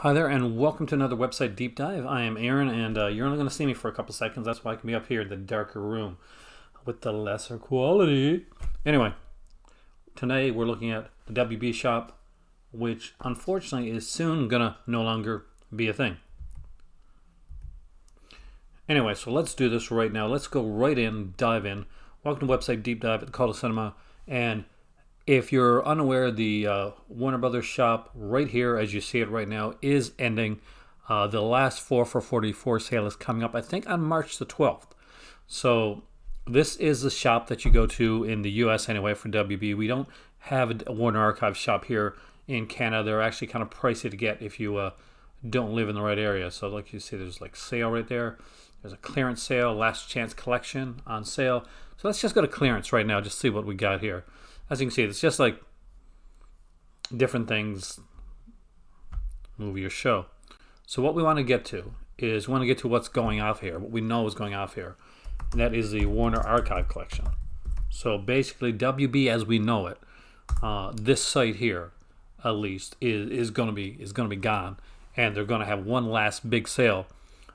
Hi there, and welcome to another website deep dive. I am Aaron, and you're only going to see me for a couple seconds. That's why I can be up here in the darker room with the lesser quality. Anyway, today we're looking at the WB shop, which unfortunately is soon going to no longer be a thing. Anyway, so let's do this right now. Let's go right in, dive in. Welcome to website deep dive at the Call to Cinema, and if you're unaware, the Warner Brothers shop right here, as you see it right now, is ending. The last 4 for 44 sale is coming up, I think, on March the 12th. So this is the shop that you go to in the U.S. anyway for WB. We don't have a Warner Archive shop here in Canada. They're actually kind of pricey to get if you don't live in the right area. So like you see, there's like sale right there. There's a clearance sale, last chance collection on sale. So let's just go to clearance right now, just see what we got here. As you can see, it's just like different things, movie or show. So what we want to get to is we want to get to what's going off here, what we know is going off here. And that is the Warner Archive collection. So basically, WB as we know it, this site here, at least, is going to be gone, and they're going to have one last big sale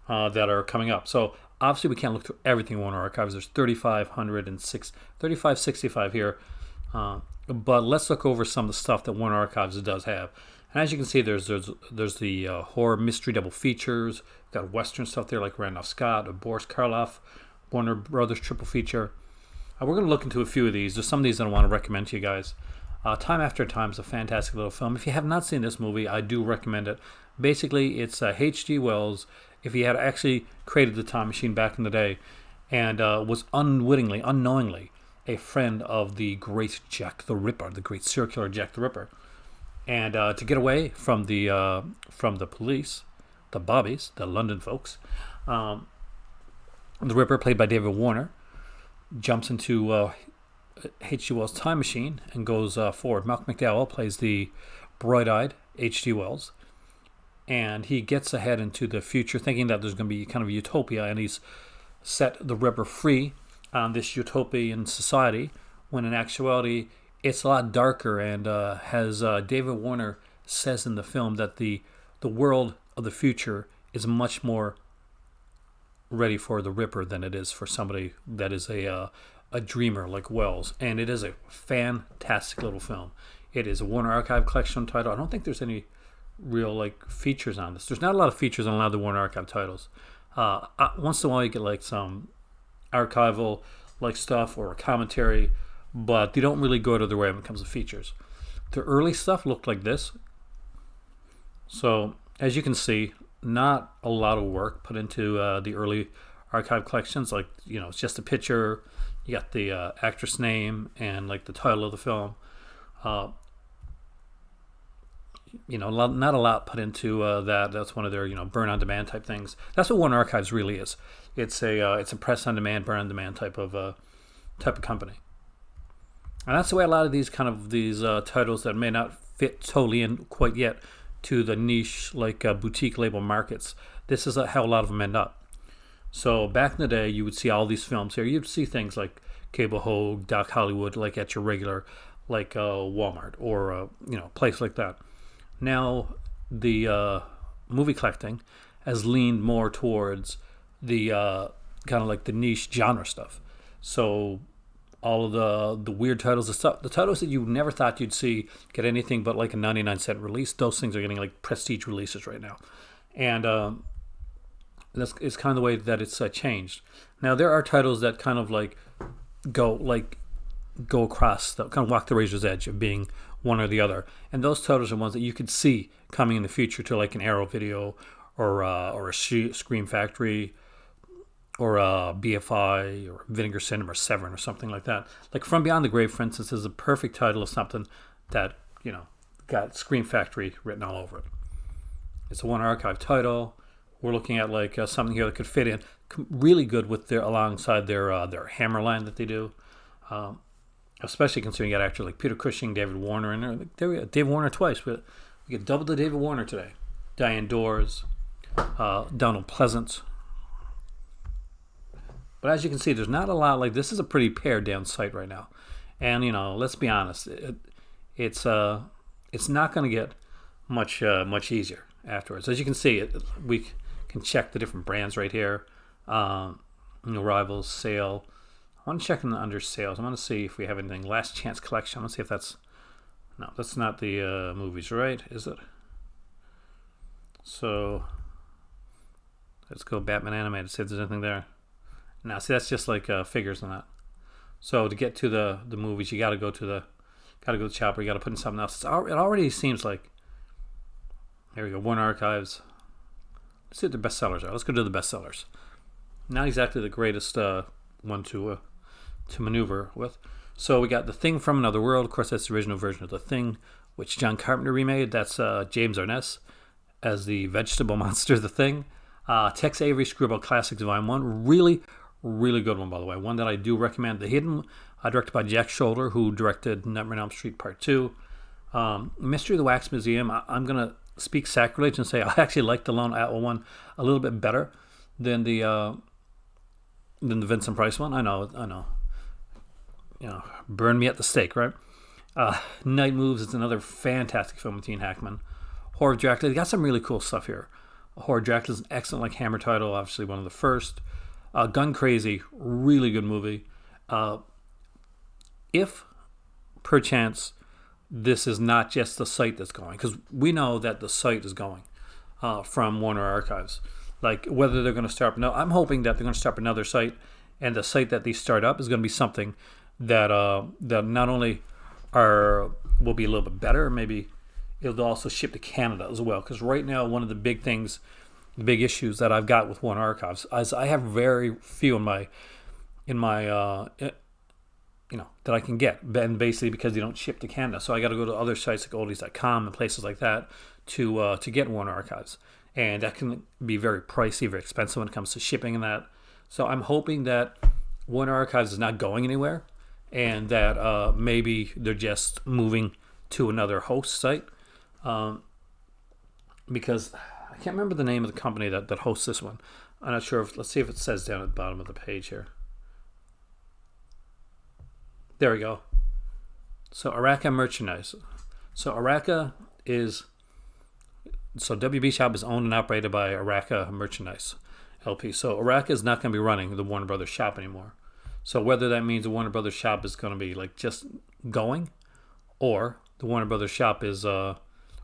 that are coming up. So obviously, we can't look through everything Warner Archives. There's 3565 here. But let's look over some of the stuff that Warner Archives does have. And as you can see, there's the horror mystery double features. Got Western stuff there like Randolph Scott, Boris Karloff, Warner Brothers triple feature. We're going to look into a few of these. There's some of these that I want to recommend to you guys. Time After Time is a fantastic little film. If you have not seen this movie, I do recommend it. Basically, it's H.G. Wells, if he had actually created the time machine back in the day and was unknowingly, a friend of the great Jack the Ripper, the great circular Jack the Ripper. And to get away from the police, the Bobbies, the London folks, the Ripper, played by David Warner, jumps into H.G. Wells' time machine and goes forward. Malcolm McDowell plays the bright-eyed H.G. Wells, and he gets ahead into the future thinking that there's going to be kind of a utopia, and he's set the Ripper free on this utopian society, when in actuality it's a lot darker, and as David Warner says in the film, that the world of the future is much more ready for the Ripper than it is for somebody that is a dreamer like Wells. And it is a fantastic little film. It is a Warner Archive collection title. I don't think there's any real like features on this. There's not a lot of features on a lot of the Warner Archive titles. Once in a while you get like some archival like stuff or a commentary, but they don't really go to the way when it comes to features. The early stuff looked like this. So as you can see, not a lot of work put into the early archive collections. Like, you know, it's just a picture, you got the actress name and like the title of the film. Not a lot put into that. That's one of their burn on demand type things. That's what Warner Archives really is. It's a press on demand, burn on demand type of company. And that's the way a lot of these titles that may not fit totally in quite yet to the niche like boutique label markets. This is how a lot of them end up. So back in the day, you would see all these films here. You'd see things like Cable Hogue, Doc Hollywood, like at your regular like Walmart or a place like that. Now the movie collecting has leaned more towards the kind of like the niche genre stuff. So all of the weird titles, the titles that you never thought you'd see get anything but like a 99-cent release, those things are getting like prestige releases right now. And that's it's kind of the way that it's changed. Now there are titles that kind of like go across, that kind of walk the razor's edge of being one or the other, and those titles are ones that you could see coming in the future to like an Arrow Video or a Scream Factory or a BFI or Vinegar Cinema or Severin or something like that. Like From Beyond the Grave, for instance, is a perfect title of something that got Scream Factory written all over it. It's a Warner Archive title. We're looking at like something here that could fit in really good with alongside their Hammerline that they do. Especially considering you got actors like Peter Cushing, David Warner in there. There we go, David Warner twice. We get double the David Warner today. Diane Dors, Donald Pleasance. But as you can see, there's not a lot. Like, this is a pretty pared down site right now. And let's be honest, it's not going to get much easier afterwards. As you can see, we can check the different brands right here. Rivals, sale. I want to check under sales. I want to see if we have anything. Last Chance Collection. I want to see if that's... No, that's not the movies, right? Is it? So, let's go Batman Animated, see if there's anything there. Now, see, that's just like figures and that. So, to get to the movies, you got to go to the Chopper. You got to put in something else. It already seems like... There we go, Warner Archives. Let's see what the bestsellers are. Let's go to the bestsellers. Not exactly the greatest one to maneuver with. So we got The Thing from Another World. Of course, that's the original version of The Thing, which John Carpenter remade. That's James Arness as the vegetable monster, The Thing. Tex Avery Screwball Classics Volume 1. Really, really good one, by the way. One that I do recommend. The Hidden, directed by Jack Shoulder, who directed Nightmare on Elm Street Part 2. Mystery of the Wax Museum. I'm going to speak sacrilege and say I actually like the Lone Atwell one a little bit better than the Vincent Price one. I know. Burn me at the stake, right? Night Moves is another fantastic film with Gene Hackman. Horror of Dracula, they got some really cool stuff here. Horror of Dracula is an excellent Hammer title, obviously one of the first. Gun Crazy, really good movie. If, perchance, this is not just the site that's going, because we know that the site is going from Warner Archives. Like, whether they're going to start... No, I'm hoping that they're going to start another site, and the site that they start up is going to be something that not only will be a little bit better, maybe it'll also ship to Canada as well. Because right now, one of the big things, the big issues that I've got with Warner Archives is I have very few in my that I can get, and basically because they don't ship to Canada, so I got to go to other sites like oldies.com and places like that to get Warner Archives, and that can be very pricey, very expensive when it comes to shipping and that. So I'm hoping that Warner Archives is not going anywhere, and that maybe they're just moving to another host site, because I can't remember the name of the company that hosts this one. I'm not sure. Let's see if it says down at the bottom of the page here. There we go. So Araka Merchandise. So Araka is... So WB Shop is owned and operated by Araka Merchandise LP. So Araka is not going to be running the Warner Brothers shop anymore. So whether that means the Warner Brothers shop is going to be like just going, or the Warner Brothers shop is they're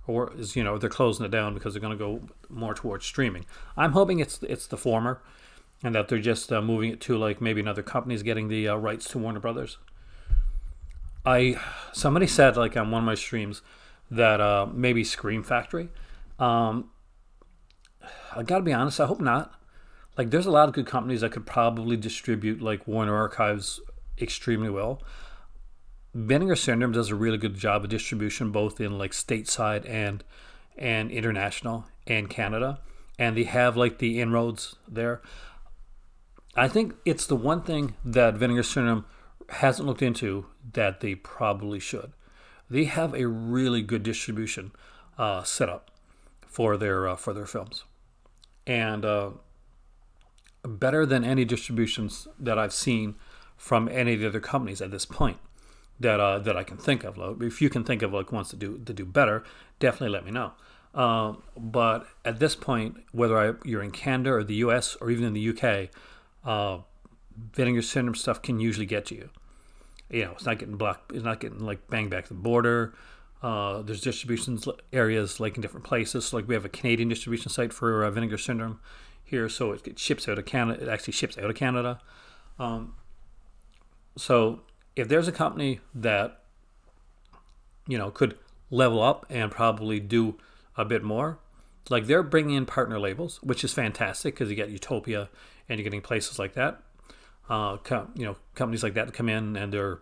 closing it down because they're going to go more towards streaming. I'm hoping it's the former, and that they're just moving it to like maybe another company's getting the rights to Warner Brothers. Somebody said like on one of my streams that maybe Scream Factory. I gotta be honest, I hope not. Like, there's a lot of good companies that could probably distribute like Warner Archives extremely well. Vinegar Syndrome does a really good job of distribution, both in like stateside and international and Canada, and they have like the inroads there. I think it's the one thing that Vinegar Syndrome hasn't looked into that they probably should. They have a really good distribution set up for their films, and better than any distributions that I've seen from any of the other companies at this point that I can think of. If you can think of like ones to do better, definitely let me know. But at this point, whether you're in Canada or the US or even in the UK, Vinegar Syndrome stuff can usually get to you. You know, it's not getting blocked. It's not getting like banged back to the border. There's distribution areas like in different places. So, like we have a Canadian distribution site for Vinegar Syndrome here, so it ships out of Canada. It actually ships out of Canada. So if there's a company that could level up and probably do a bit more, like they're bringing in partner labels, which is fantastic because you get Utopia and you're getting places like that. Companies like that to come in and they're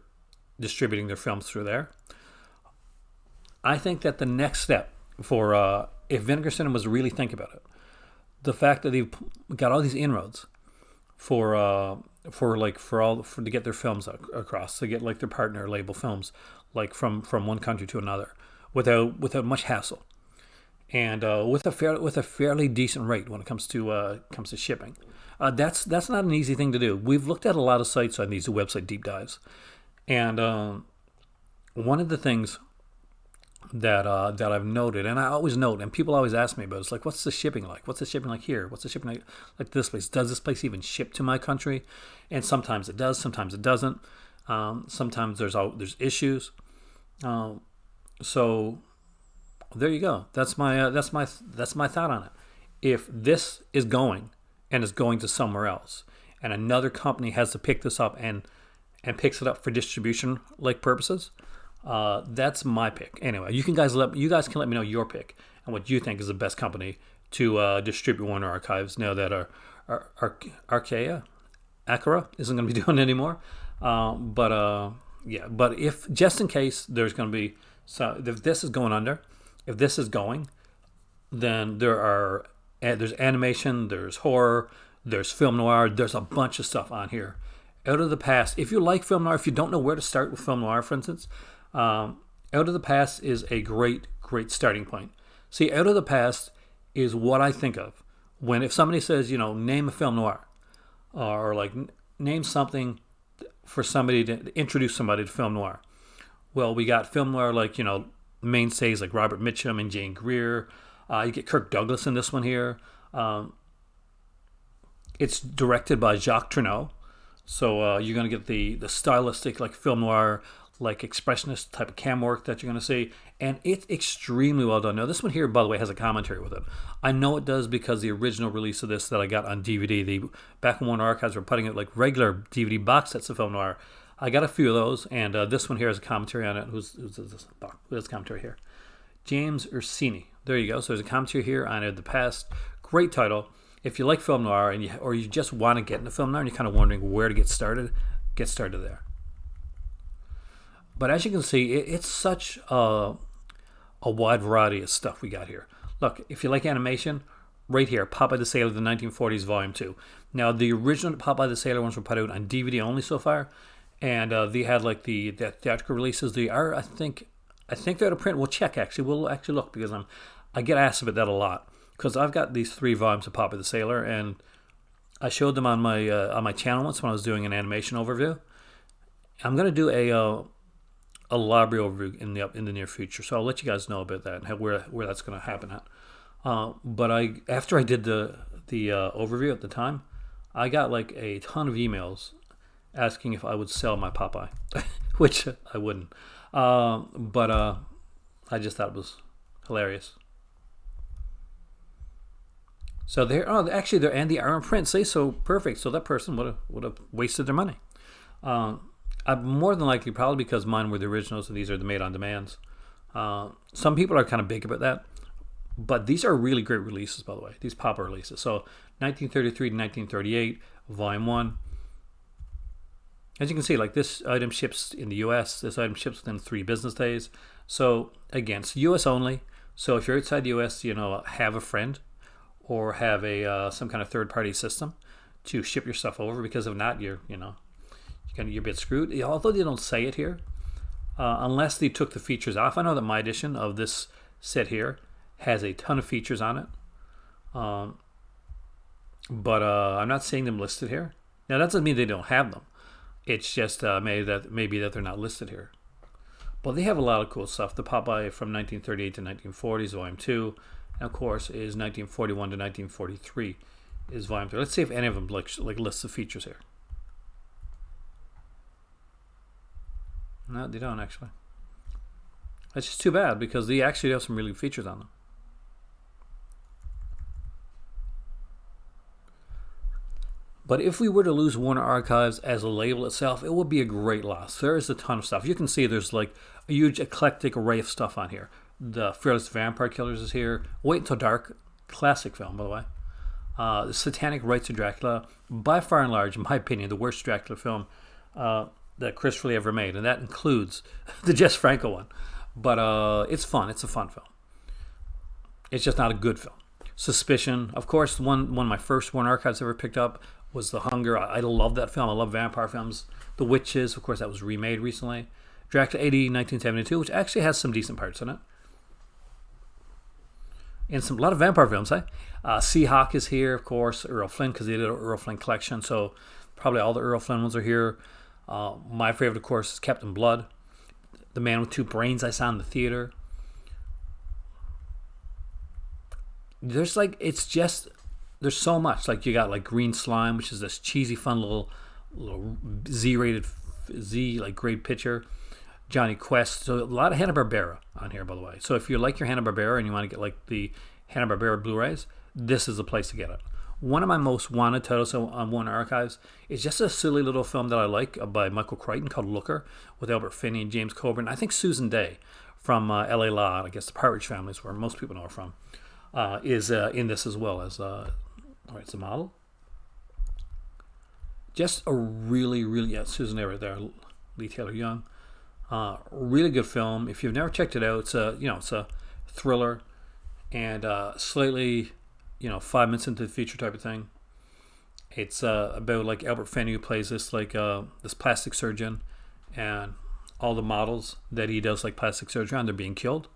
distributing their films through there. I think that the next step for if Vinegar Syndrome was to really think about it, the fact that they've got all these inroads to get their films across, to get like their partner label films like from one country to another without much hassle, and with a fairly decent rate when it comes to shipping. That's not an easy thing to do. We've looked at a lot of sites on these website deep dives, and one of the things that I've noted, and I always note, and people always ask me about it. It's like, what's the shipping like? What's the shipping like here? What's the shipping like this place? Does this place even ship to my country? And sometimes it does, sometimes it doesn't. Sometimes there's issues. So there you go. That's my thought on it. If this is going and is going to somewhere else, and another company has to pick this up and picks it up for distribution like purposes, that's my pick. Anyway, you guys can let me know your pick and what you think is the best company to distribute Warner Archives now that Acura isn't going to be doing it anymore. But if just in case there's going to be, so if this is going under, if this is going, then there's animation, there's horror, there's film noir, there's a bunch of stuff on here. Out of the Past, if you like film noir, if you don't know where to start with film noir, for instance, Out of the Past is a great starting point. See, Out of the Past is what I think of when, if somebody says, name a film noir, or like name something for somebody to introduce somebody to film noir. Well, we got film noir like, mainstays like Robert Mitchum and Jane Greer. You get Kirk Douglas in this one here. It's directed by Jacques Tourneur. So you're going to get the stylistic, like film noir, like expressionist type of cam work that you're going to see. And it's extremely well done. Now, this one here, by the way, has a commentary with it. I know it does because the original release of this that I got on DVD, back when Warner Archives were putting it like regular DVD box sets of film noir, I got a few of those. And this one here has a commentary on it. Who's this commentary here? James Ursini. There you go. So there's a commentary here on Out of the Past. Great title. If you like film noir or you just want to get into film noir and you're kind of wondering where to get started there. But as you can see, it's such a wide variety of stuff we got here. Look, if you like animation, right here, Popeye the Sailor, the 1940s, Volume 2. Now, the original Popeye the Sailor ones were put out on DVD only so far, and they had like the theatrical releases. They are, I think they're out of print. We'll check, actually. We'll actually look because I get asked about that a lot. Because I've got these 3 volumes of Popeye the Sailor, and I showed them on my channel once when I was doing an animation overview. I'm going to do a library overview in the near future, so I'll let you guys know about that and where that's going to happen at. But after I did the overview at the time, I got like a ton of emails asking if I would sell my Popeye, which I wouldn't. But I just thought it was hilarious. So they're and the Iron Print say so perfect. So that person would have wasted their money. More than likely, probably because mine were the originals and these are the made on demands. Some people are kind of big about that, but these are really great releases, by the way. These Popeye releases. So 1933 to 1938, Volume 1. As you can see, like this item ships in the U.S. This item ships within 3 business days. So again, it's U.S. only. So if you're outside the U.S., have a friend or have some kind of third-party system to ship your stuff over, because if not, you're a bit screwed. Although they don't say it here, unless they took the features off. I know that my edition of this set here has a ton of features on it, but I'm not seeing them listed here. Now that doesn't mean they don't have them. It's just maybe that they're not listed here. But they have a lot of cool stuff. The Popeye from 1938 to 1940 Volume 2. And of course, is 1941 to 1943 is Volume 3. Let's see if any of them like lists the features here. No, they don't actually. That's just too bad because they actually have some really good features on them. But if we were to lose Warner Archives as a label itself, it would be a great loss. There is a ton of stuff. You can see there's like a huge eclectic array of stuff on here. The Fearless Vampire Killers is here. Wait Until Dark, classic film, by the way. The Satanic Rites of Dracula, by far and large, in my opinion, the worst Dracula film that Christopher Lee ever made, and that includes the Jess Franco one. But it's fun. It's a fun film. It's just not a good film. Suspicion, of course, one of my first Warner Archives ever picked up was The Hunger. I love that film. I love vampire films. The Witches, of course, that was remade recently. Dracula AD 1972, which actually has some decent parts in it. And a lot of vampire films, eh? Seahawk is here, of course. Errol Flynn, because they did an Errol Flynn collection, so probably all the Errol Flynn ones are here. My favorite, of course, is Captain Blood. The Man with Two Brains I saw in the theater. there's like it's just there's so much. Like you got like Green Slime, which is this cheesy, fun little Z-rated Z like grade picture. Johnny Quest. So a lot of Hanna-Barbera on here, by the way. So if you like your Hanna-Barbera and you want to get like the Hanna-Barbera Blu-rays, this is the place to get it. One of my most wanted titles on Warner Archives is just a silly little film that I like by Michael Crichton called Looker with Albert Finney and James Coburn. I think Susan Day from L.A. Law, I guess the Partridge Family is where most people know her from, is in this as well as it's a model. Just a really, really, Susan Day right there, Lee Taylor Young. Really good film. If you've never checked it out, it's a thriller and slightly, 5 minutes into the feature type of thing. It's about like Albert Finney, who plays this like this plastic surgeon, and all the models that he does like plastic surgery on, they're being killed.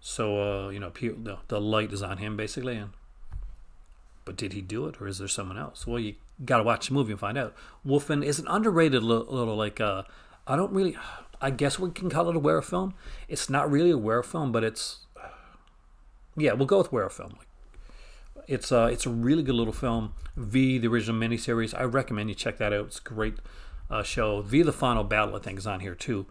So the light is on him basically. But did he do it, or is there someone else? Well, you got to watch the movie and find out. Wolfen is an underrated little like I guess we can call it a werewolf film. It's not really a werewolf film, but it's we'll go with werewolf film. It's a really good little film. V, the original miniseries, I recommend you check that out. It's a great show. V, the Final Battle, I think, is on here too,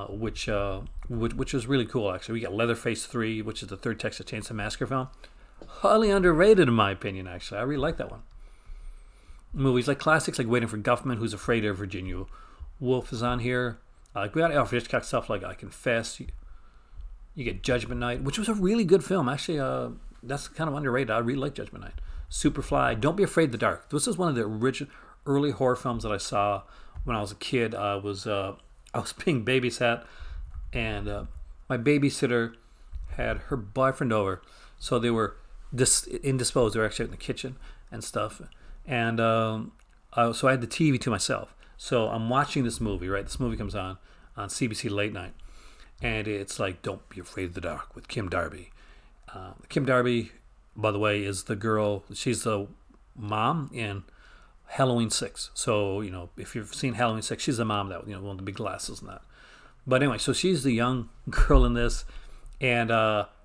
which is really cool actually. We got Leatherface 3, which is the third Texas Chainsaw Massacre film. Highly underrated in my opinion. Actually, I really like that one. Movies like classics like Waiting for Guffman, Who's Afraid of Virginia Woolf is on here. We got Alfred Hitchcock stuff like I Confess. You get Judgment Night, which was a really good film. Actually, that's kind of underrated. I really like Judgment Night. Superfly, Don't Be Afraid of the Dark. This is one of the original early horror films that I saw when I was a kid. I was being babysat, and my babysitter had her boyfriend over, so they were indisposed. They were actually out in the kitchen and stuff, and so I had the TV to myself. So I'm watching this movie, right? This movie comes on CBC late night, and it's like Don't Be Afraid of the Dark with Kim Darby. Kim Darby, by the way, is the girl. She's the mom in Halloween 6. So if you've seen Halloween 6, she's the mom that one of the big glasses and that. But anyway, so she's the young girl in this, and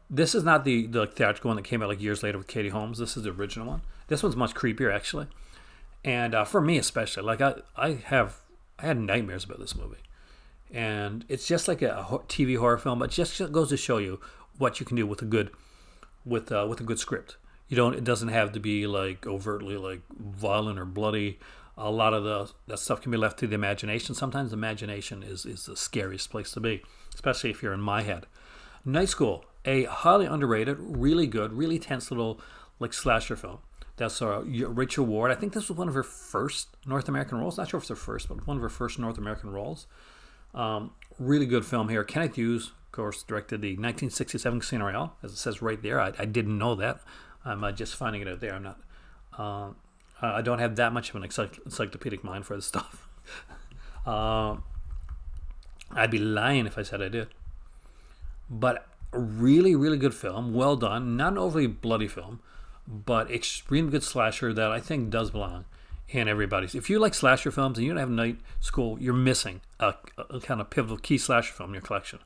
this is not the theatrical one that came out like years later with Katie Holmes. This is the original one. This one's much creepier actually. And for me especially, like I had nightmares about this movie, and it's just like a TV horror film, but just goes to show you what you can do with a good script. It doesn't have to be like overtly like violent or bloody. A lot of that stuff can be left to the imagination. Sometimes the imagination is the scariest place to be, especially if you're in my head. Night School, a highly underrated, really good, really tense little like slasher film. That's Rachel Ward. I think this was one of her first North American roles. Not sure if it's her first, but one of her first North American roles. Really good film here. Kenneth Hughes, of course, directed the 1967 Casino Royale, as it says right there. I didn't know that. I'm just finding it out there. I'm not. I don't have that much of an encyclopedic mind for this stuff. I'd be lying if I said I did. But a really, really good film. Well done. Not an overly bloody film, but extremely good slasher that I think does belong in everybody's. If you like slasher films and you don't have Night School, you're missing a kind of pivotal key slasher film in your collection.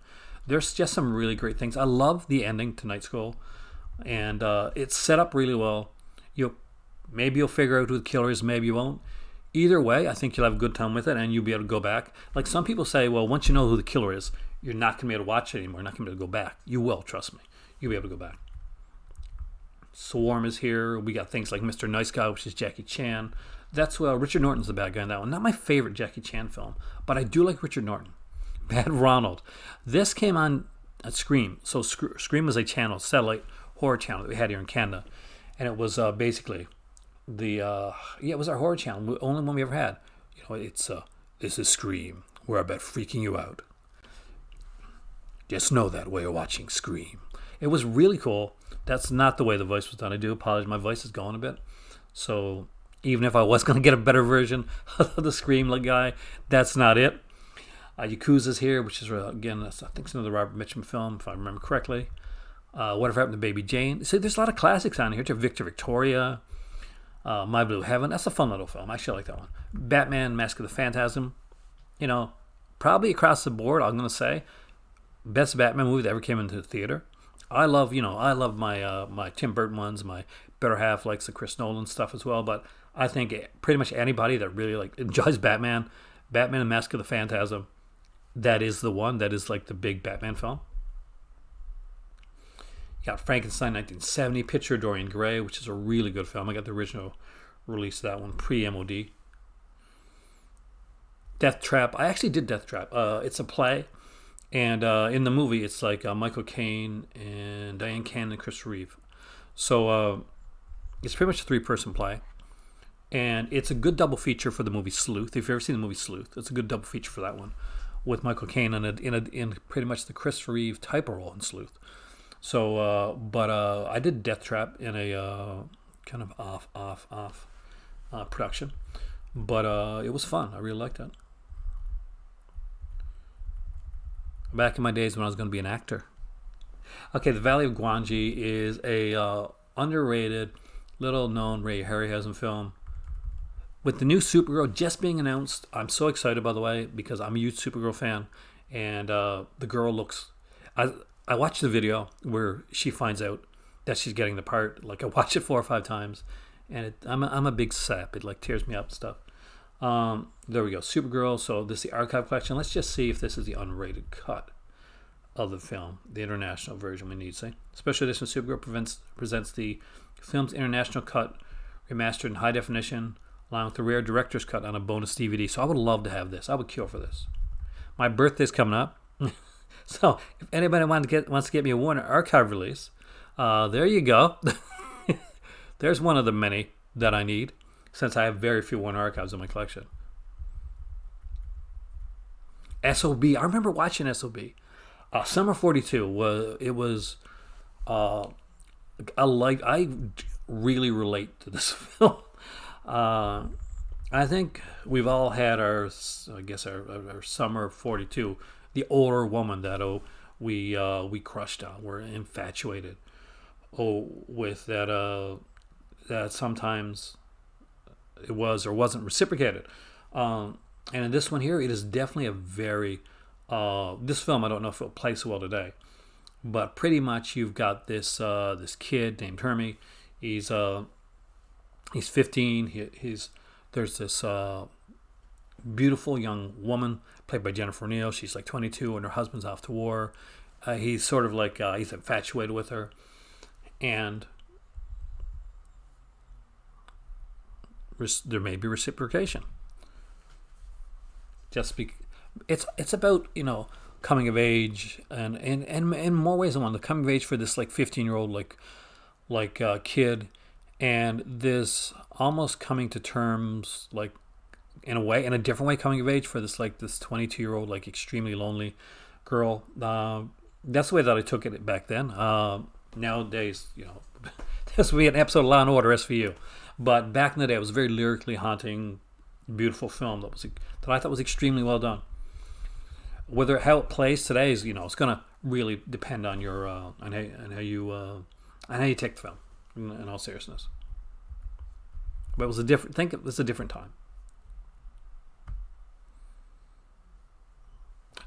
There's just some really great things. I love the ending to Night School, and it's set up really well. Maybe you'll figure out who the killer is, maybe you won't. Either way, I think you'll have a good time with it, and you'll be able to go back. Like some people say, well, once you know who the killer is, you're not going to be able to watch it anymore. You're not going to be able to go back. You will, trust me. You'll be able to go back. Swarm is here. We got things like Mr. Nice Guy, which is Jackie Chan. That's Richard Norton's the bad guy in that one. Not my favorite Jackie Chan film, but I do like Richard Norton. Bad Ronald. This came on at Scream. So Scream was a channel, satellite horror channel that we had here in Canada, and it was basically it was our horror channel, the only one we ever had. It's this is Scream. We're about freaking you out. Just know that while you're watching Scream. It was really cool. That's not the way the voice was done. I do apologize. My voice is going a bit. So even if I was going to get a better version of the Scream guy, that's not it. Yakuza's here, which is, again, I think it's another Robert Mitchum film, if I remember correctly. Whatever Happened to Baby Jane. See, there's a lot of classics on here, too. Victor Victoria, My Blue Heaven. That's a fun little film. I actually like that one. Batman, Mask of the Phantasm. Probably across the board, I'm going to say, best Batman movie that ever came into the theater. I love my Tim Burton ones. My better half likes the Chris Nolan stuff as well. But I think pretty much anybody that really like enjoys Batman and Mask of the Phantasm, that is the one. That is like the big Batman film. You got Frankenstein 1970, Picture of Dorian Gray, which is a really good film. I got the original release of that one, pre-MOD. Death Trap. I actually did Death Trap. It's a play, and in the movie, it's like Michael Caine and Diane Cannon and Chris Reeve. So it's pretty much a three-person play, and it's a good double feature for the movie Sleuth. If you've ever seen the movie Sleuth, it's a good double feature for that one, with Michael Caine in pretty much the Chris Reeve type of role in Sleuth. So, but I did Death Trap in a kind of off production, but it was fun. I really liked it. Back in my days when I was going to be an actor. Okay, The Valley of Gwangi is a underrated, little-known Ray Harryhausen film. With the new Supergirl just being announced, I'm so excited, by the way, because I'm a huge Supergirl fan, and the girl looks... I watched the video where she finds out that she's getting the part. Like, I watched it 4 or 5 times, and I'm a big sap. It, like, tears me up and stuff. There we go, Supergirl. So this is the archive collection. Let's just see if this is the unrated cut of the film, the international version we need to see. Special edition of Supergirl presents the film's international cut, remastered in high definition, along with the rare director's cut on a bonus DVD. So I would love to have this. I would kill for this. My birthday's coming up. So if anybody wants to get me a Warner Archive release, there you go. There's one of the many that I need, since I have very few Warner Archives in my collection. SOB. I remember watching SOB. Summer 42 I really relate to this film. I think we've all had our summer 42. The older woman that we crushed on, we're infatuated with that sometimes it was or wasn't reciprocated. And in this one here, it is definitely a very this film. I don't know if it'll play so well today, but pretty much you've got this kid named Hermie. He's 15. There's this beautiful young woman played by Jennifer O'Neill. She's like 22, and her husband's off to war. He's sort of like he's infatuated with her, and there may be reciprocation. It's about coming of age, and in more ways than one. The coming of age for this like 15-year-old kid, and this almost coming to terms like in a different way coming of age for this 22-year-old like extremely lonely girl. That's the way that I took it back then. Nowadays, this would be an episode of Law and Order SVU, but back in the day, it was a very lyrically haunting, beautiful film that I thought was extremely well done. How it plays today is, it's going to really depend on your on how you take the film. In all seriousness, but it was a different time.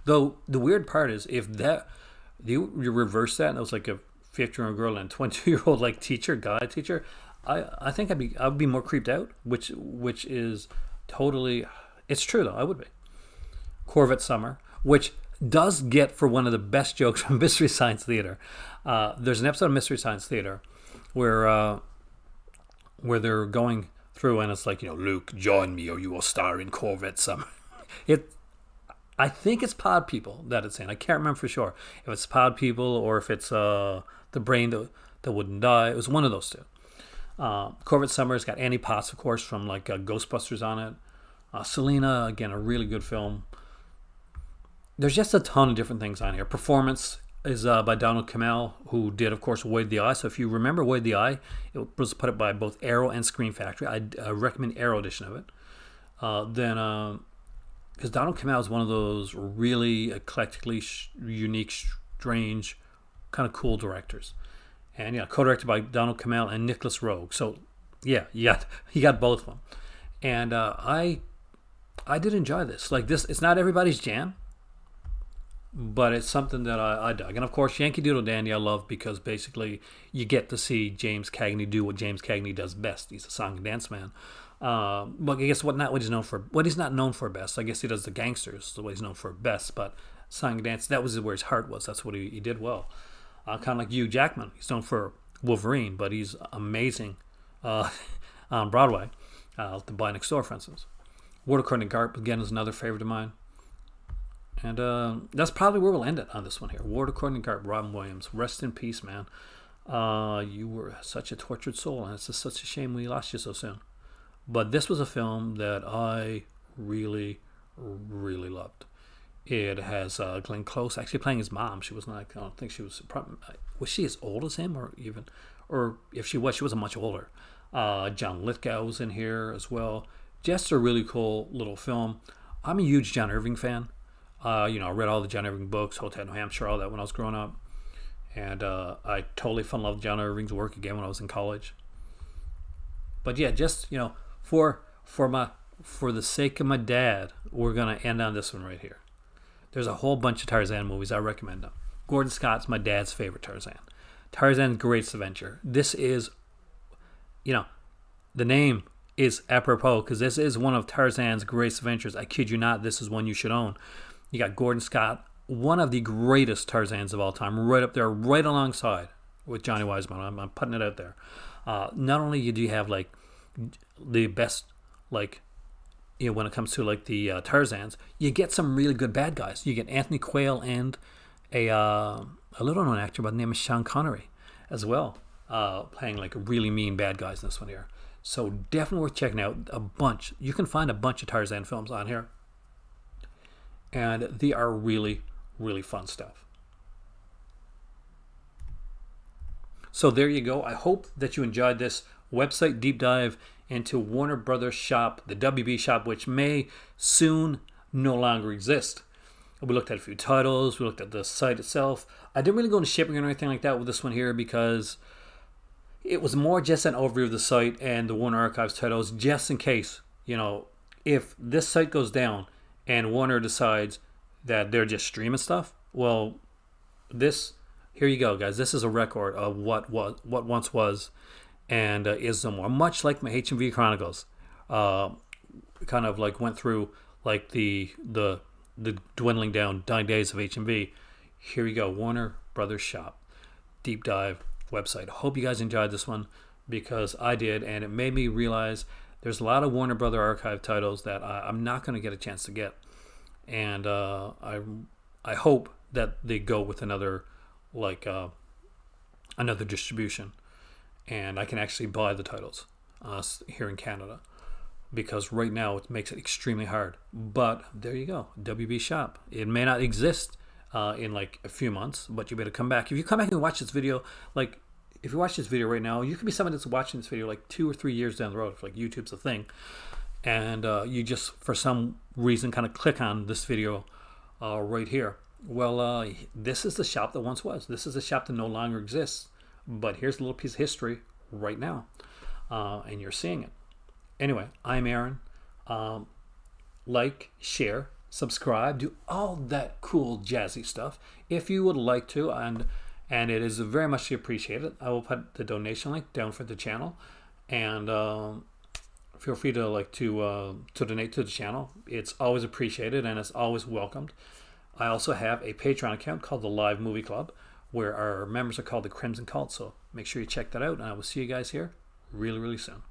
Though the weird part is if you reverse that and it was like a 15-year-old girl and a 22-year-old like guy teacher, I think I'd be more creeped out, which is totally, it's true though, I would be. Corvette Summer, which does get for one of the best jokes from Mystery Science Theater. There's an episode of Mystery Science Theater where they're going through and it's like, Luke, join me or you will star in Corvette Summer. I think it's Pod People that it's in. I can't remember for sure if it's Pod People or if it's The Brain that Wouldn't Die. It was one of those two. Corvette Summer's got Annie Potts, of course, from like Ghostbusters on it. Selena, again, a really good film. There's just a ton of different things on here. Performance is by Donald Kamal, who did, of course, Wade the Eye. So if you remember Wade the Eye, it was put up by both Arrow and Scream Factory. I recommend Arrow edition of it. Because Donald Kamal is one of those really eclectically unique, strange, kind of cool directors. And co-directed by Donald Kamal and Nicholas Roeg. So yeah, he got both of them. And I did enjoy this. Like this, it's not everybody's jam. but it's something that I dug. And of course, Yankee Doodle Dandy I love because basically you get to see James Cagney do what James Cagney does best. He's a song and dance man. But I guess what he's known for, what he's not known for best. I guess he does the gangsters, the way he's known for best. But song and dance, that was where his heart was. That's what he did well. Kind of like Hugh Jackman. He's known for Wolverine, but he's amazing on Broadway. The Boy Next Door, for instance. Ward According to Garp, again, is another favorite of mine. And that's probably where we'll end it on this one here. Ward According to Garp, Robin Williams. Rest in peace, man. You were such a tortured soul, and it's just such a shame we lost you so soon. But this was a film that I really, really loved. It has Glenn Close actually playing his mom. She was not, I don't think she was she as old as him, or if she wasn't much older. John Lithgow was in here as well. Just a really cool little film. I'm a huge John Irving fan. I read all the John Irving books, Hotel New Hampshire, all that when I was growing up. And I totally fell in love with John Irving's work again when I was in college. But yeah, just, for the sake of my dad, we're going to end on this one right here. There's a whole bunch of Tarzan movies. I recommend them. Gordon Scott's my dad's favorite Tarzan. Tarzan's Greatest Adventure. This is, the name is apropos because this is one of Tarzan's greatest adventures. I kid you not, this is one you should own. You got Gordon Scott, one of the greatest Tarzans of all time, right up there, right alongside with Johnny Weissmuller. I'm putting it out there. Not only do you have like the best, like, when it comes to like the Tarzans, you get some really good bad guys. You get Anthony Quayle and a little known actor by the name of Sean Connery as well, playing like really mean bad guys in this one here. So definitely worth checking out. A bunch. You can find a bunch of Tarzan films on here, and they are really, really fun stuff. So there you go. I hope that you enjoyed this website deep dive into Warner Brothers Shop, the WB Shop, which may soon no longer exist. We looked at a few titles. We looked at the site itself. I didn't really go into shipping or anything like that with this one here because it was more just an overview of the site and the Warner Archives titles, just in case, if this site goes down and Warner decides that they're just streaming stuff, well, here you go, guys. This is a record of what once was and is no more. Much like my HMV Chronicles, kind of like went through like the dwindling down dying days of HMV. Here you go, Warner Brothers Shop deep dive website. Hope you guys enjoyed this one because I did, and it made me realize there's a lot of Warner Brother Archive titles that I'm not going to get a chance to get, and I hope that they go with another distribution, and I can actually buy the titles here in Canada, because right now it makes it extremely hard. But there you go, WB Shop. It may not exist in like a few months, but you better come back. If you come back and watch this video, like if you watch this video right now, you could be someone that's watching this video like 2 or 3 years down the road, if like YouTube's a thing, and you just for some reason kind of click on this video right here. Well, this is the shop that once was. This is a shop that no longer exists. But here's a little piece of history right now, and you're seeing it. Anyway, I'm Aaron. Like, share, subscribe, do all that cool jazzy stuff if you would like to, and it is very much appreciated. I will put the donation link down for the channel, and feel free to donate to the channel. It's always appreciated and it's always welcomed. I also have a Patreon account called the Live Movie Club, where our members are called the Crimson Cult. So make sure you check that out, and I will see you guys here really, really soon.